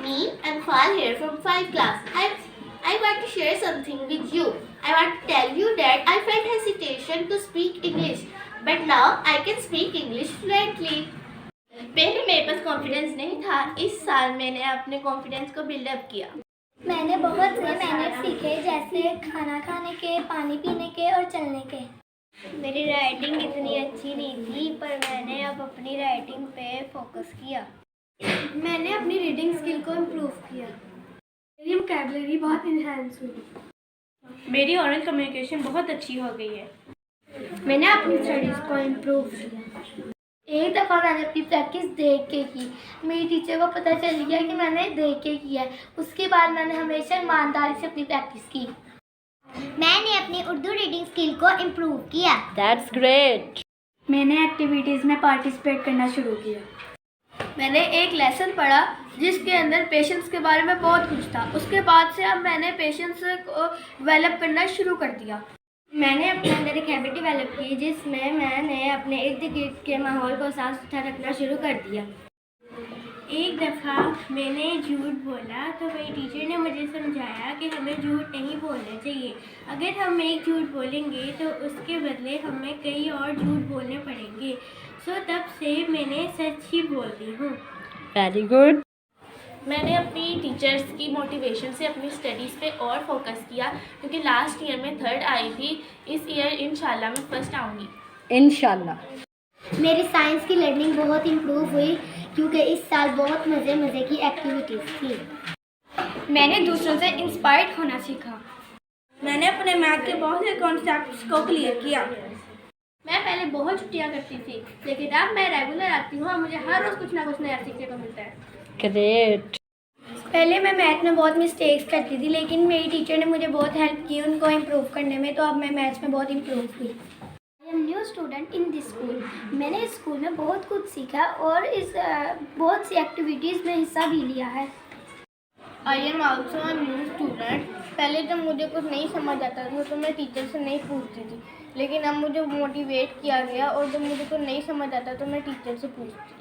me, I'm Fal here from 5 class. I want to share something with you. I want to tell you that I felt hesitation to speak English, but now I can speak English fluently. पहले मेरे पास confidence नहीं था, इस साल मैंने अपने confidence को buildup किया। मैंने बहुत से मैनर्स सीखे, जैसे खाना खाने के, पानी पीने के और चलने के। मेरी राइटिंग इतनी अच्छी नहीं थी, पर मैंने अब अपनी राइटिंग पे फोकस किया। मैंने अपनी रीडिंग स्किल को इम्प्रूव किया। मेरी वोकैबुलरी बहुत इन्हांस हुई। मेरी ओरल कम्युनिकेशन बहुत अच्छी हो गई है। मैंने अपनी स्टडीज़ को इम्प्रूव किया। एक दफ़ा मैंने अपनी प्रैक्टिस देख के की, मेरी टीचर को पता चल गया कि मैंने देख के किया है। उसके बाद मैंने हमेशा ईमानदारी से अपनी प्रैक्टिस की। मैंने अपनी उर्दू रीडिंग स्किल को इम्प्रूव किया। That's great. मैंने एक्टिविटीज़ में पार्टिसिपेट करना शुरू किया। मैंने एक लेसन पढ़ा जिसके अंदर पेशेंस के बारे में बहुत कुछ था। उसके बाद से अब मैंने पेशेंस को डेवलप करना शुरू कर दिया। मैंने अपने अंदर एक हैबिट डेवलप की, जिसमें मैंने अपने इर्द गिर्द के माहौल को साफ सुथरा रखना शुरू कर दिया। एक दफ़ा मैंने झूठ बोला तो मेरी टीचर ने मुझे समझाया कि हमें झूठ नहीं बोलना चाहिए। अगर हम एक झूठ बोलेंगे तो उसके बदले हमें कई और झूठ बोलने पड़ेंगे। सो तब से मैंने सच ही बोलती हूँ। Very good. मैंने अपनी टीचर्स की मोटिवेशन से अपनी स्टडीज़ पे और फोकस किया, क्योंकि लास्ट ईयर में 3rd आई थी। इस ईयर इंशाल्लाह मैं फर्स्ट आऊँगी। Inshallah. मेरी साइंस की लर्निंग बहुत इम्प्रूव हुई, क्योंकि इस साल बहुत मज़े की एक्टिविटीज़ थी। मैंने दूसरों से इंस्पायर्ड होना सीखा। मैंने अपने मैथ के बहुत से कॉन्सेप्ट्स को क्लियर किया। मैं पहले बहुत छुट्टियाँ करती थी, लेकिन अब मैं रेगुलर आती हूँ और मुझे हर रोज़ कुछ ना कुछ नया सीखने को मिलता है। Great. पहले मैं मैथ में बहुत मिस्टेक्स करती थी, लेकिन मेरी टीचर ने मुझे बहुत हेल्प की उनको इम्प्रूव करने में, तो अब मैं मैथ्स में बहुत इम्प्रूव हुई। I am new student in this school. मैंने इस स्कूल में बहुत कुछ सीखा और इस बहुत सी एक्टिविटीज़ में हिस्सा भी लिया है। I am also a new student. पहले जब मुझे कुछ नहीं समझ आता था तो मैं टीचर से नहीं पूछती थी, लेकिन अब मुझे मोटिवेट किया गया और जब मुझे कुछ नहीं समझ आता तो मैं टीचर से पूछती।